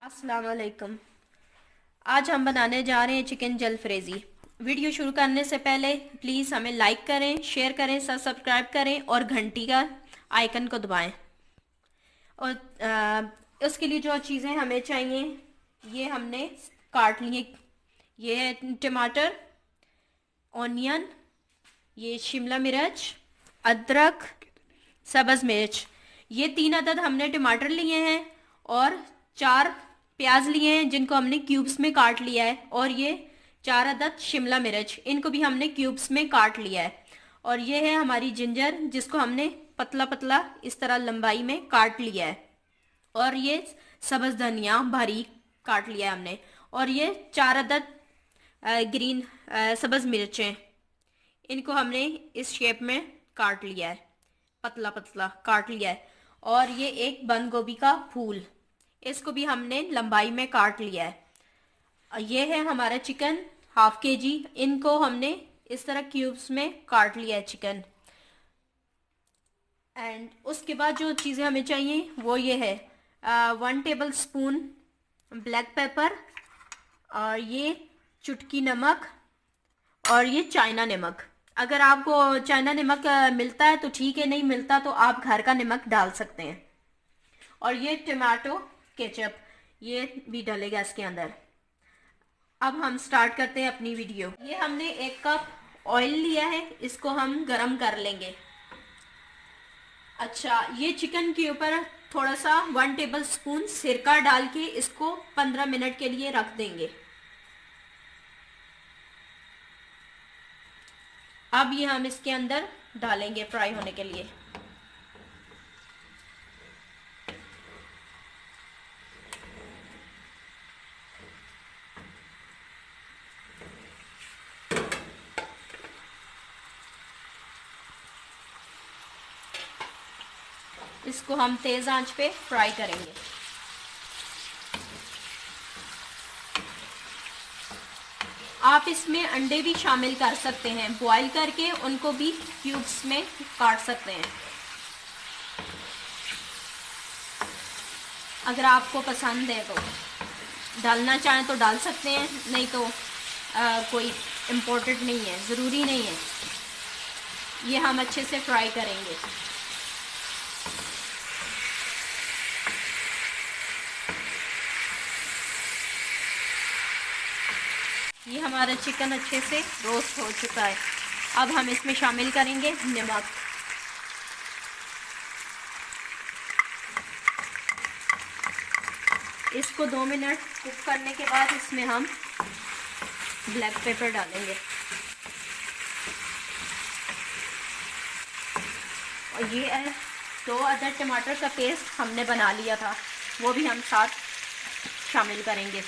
अस्सलाम वालेकुम। आज हम बनाने जा रहे हैं चिकन जलफ्रेज़ी। वीडियो शुरू करने से पहले प्लीज़ हमें लाइक करें, शेयर करें, सब्सक्राइब करें और घंटी का आइकन को दबाएं। और उसके लिए जो चीज़ें हमें चाहिए ये हमने काट लिए। ये है टमाटर, ऑनियन, ये शिमला मिर्च, अदरक, सब्ज़ मिर्च। ये 3 अदद हमने टमाटर लिए हैं और 4 प्याज लिए हैं जिनको हमने क्यूब्स में काट लिया है। और ये 4 अदद शिमला मिर्च, इनको भी हमने क्यूब्स में काट लिया है। और ये है हमारी जिंजर जिसको हमने पतला पतला इस तरह लंबाई में काट लिया है। और ये सब्ज़ धनिया बारीक काट लिया है हमने। और ये 4 अदद ग्रीन सब्ज़ मिर्चें, इनको हमने इस शेप में काट लिया है, पतला पतला काट लिया है। और ये एक बंद गोभी का फूल, इसको भी हमने लंबाई में काट लिया है। ये है हमारा चिकन ½ kg, इनको हमने इस तरह क्यूब्स में काट लिया है चिकन। एंड उसके बाद जो चीज़ें हमें चाहिए वो ये है 1 टेबल स्पून ब्लैक पेपर, और ये चुटकी नमक, और ये चाइना नमक। अगर आपको चाइना नमक मिलता है तो ठीक है, नहीं मिलता तो आप घर का नमक डाल सकते हैं। और ये टमाटो केचप, ये भी डलेगा इसके अंदर। अब हम स्टार्ट करते हैं अपनी वीडियो। ये हमने 1 कप ऑयल लिया है, इसको हम गरम कर लेंगे। अच्छा, ये चिकन के ऊपर थोड़ा सा 1 टेबल स्पून सिरका डाल के इसको 15 मिनट के लिए रख देंगे। अब ये हम इसके अंदर डालेंगे फ्राई होने के लिए। इसको हम तेज आंच पे फ्राई करेंगे। आप इसमें अंडे भी शामिल कर सकते हैं, बॉईल करके उनको भी क्यूब्स में काट सकते हैं। अगर आपको पसंद है तो डालना चाहें तो डाल सकते हैं, नहीं तो कोई इम्पोर्टेंट नहीं है, ज़रूरी नहीं है। ये हम अच्छे से फ्राई करेंगे। ये हमारा चिकन अच्छे से रोस्ट हो चुका है। अब हम इसमें शामिल करेंगे नमक। इसको 2 मिनट कुक करने के बाद इसमें हम ब्लैक पेपर डालेंगे। और ये है 2 अदद टमाटर का पेस्ट हमने बना लिया था, वो भी हम साथ शामिल करेंगे।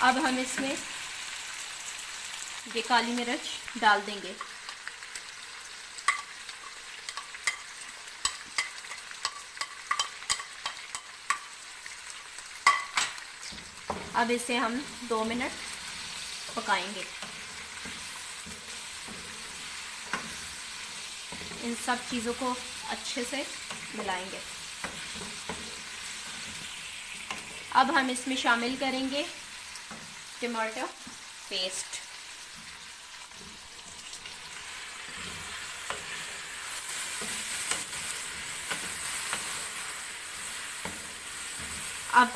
अब हम इसमें ये काली मिर्च डाल देंगे। अब इसे हम 2 मिनट पकाएंगे। इन सब चीज़ों को अच्छे से मिलाएंगे। अब हम इसमें शामिल करेंगे टमाटो पेस्ट। अब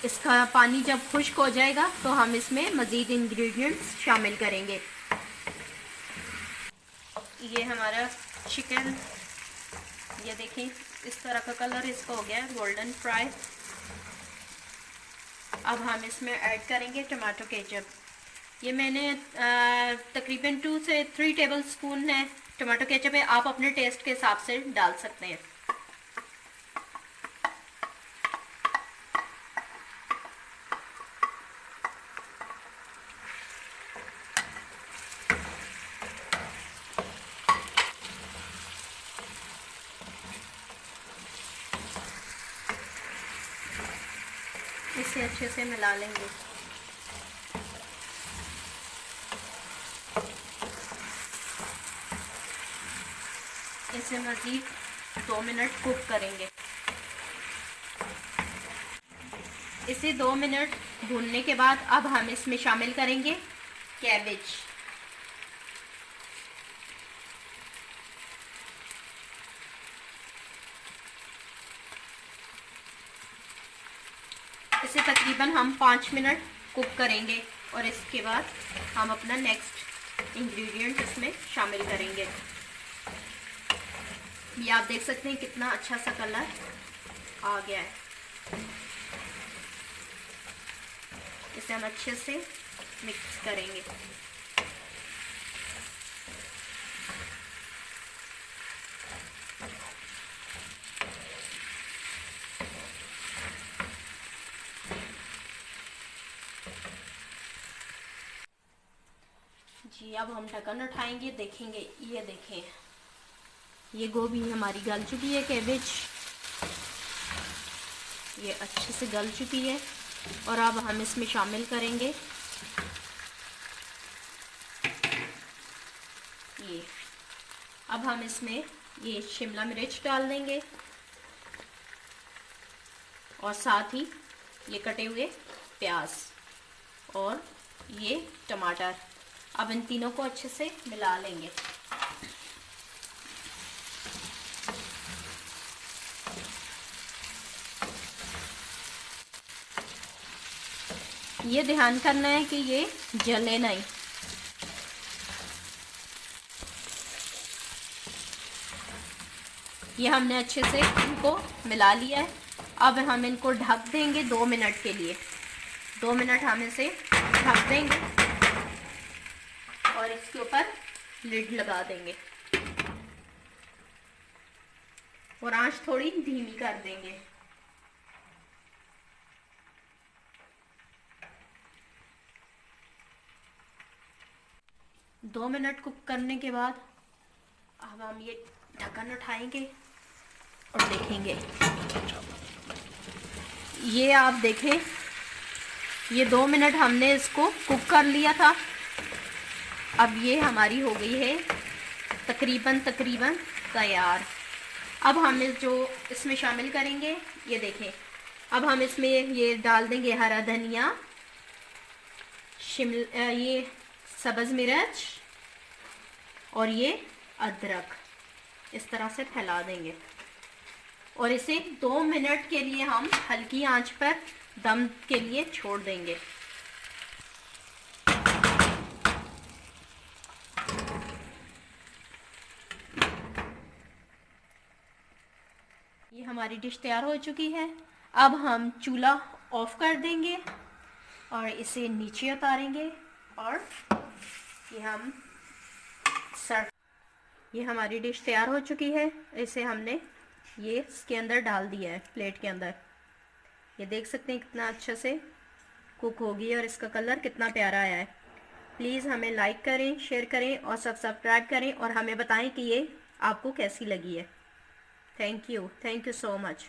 इसका पानी जब खुश्क हो जाएगा तो हम इसमें मज़ीद इंग्रेडिएंट्स शामिल करेंगे। ये हमारा चिकन, ये देखें इस तरह का कलर इसका हो गया है, गोल्डन फ्राई। अब हम इसमें ऐड करेंगे टमाटो केचप। ये मैंने तकरीबन 2 से 3 टेबल स्पून है टमाटो केचप है, आप अपने टेस्ट के हिसाब से डाल सकते हैं। इसे अच्छे से मिला लेंगे। इसे मज़ीद 2 मिनट कुक करेंगे। इसे 2 मिनट भूनने के बाद अब हम इसमें शामिल करेंगे कैबेज। इसे तकरीबन हम 5 मिनट कुक करेंगे और इसके बाद हम अपना नेक्स्ट इंग्रेडिएंट इसमें शामिल करेंगे। ये आप देख सकते हैं कितना अच्छा सा कलर आ गया है। इसे हम अच्छे से मिक्स करेंगे। जी अब हम ढक्कन उठाएंगे, देखेंगे। ये देखें, ये गोभी हमारी गल चुकी है, कैबेज ये अच्छे से गल चुकी है। और अब हम इसमें शामिल करेंगे ये। अब हम इसमें ये शिमला मिर्च डाल देंगे और साथ ही ये कटे हुए प्याज और ये टमाटर। अब इन तीनों को अच्छे से मिला लेंगे। ये ध्यान करना है कि ये जले नहीं। ये हमने अच्छे से इनको मिला लिया है। अब हम इनको ढक देंगे 2 मिनट के लिए। 2 मिनट हम इसे ढक देंगे और इसके ऊपर लिड लगा देंगे और आंच थोड़ी धीमी कर देंगे। दो मिनट कुक करने के बाद अब हम ये ढक्कन उठाएंगे और देखेंगे। ये आप देखें, ये 2 मिनट हमने इसको कुक कर लिया था। अब ये हमारी हो गई है तकरीबन तैयार। अब हम जो इसमें शामिल करेंगे, ये देखें। अब हम इसमें ये डाल देंगे हरा धनिया, ये सब्ज़ मिर्च और ये अदरक। इस तरह से फैला देंगे और इसे 2 मिनट के लिए हम हल्की आंच पर दम के लिए छोड़ देंगे। ये हमारी डिश तैयार हो चुकी है। अब हम चूल्हा ऑफ कर देंगे और इसे नीचे उतारेंगे और ये हमारी डिश तैयार हो चुकी है। इसे हमने ये इसके अंदर डाल दिया है, प्लेट के अंदर। ये देख सकते हैं कितना अच्छे से कुक होगी और इसका कलर कितना प्यारा आया है। प्लीज़ हमें लाइक करें, शेयर करें और सब्सक्राइब करें और हमें बताएं कि ये आपको कैसी लगी है। Thank you so much.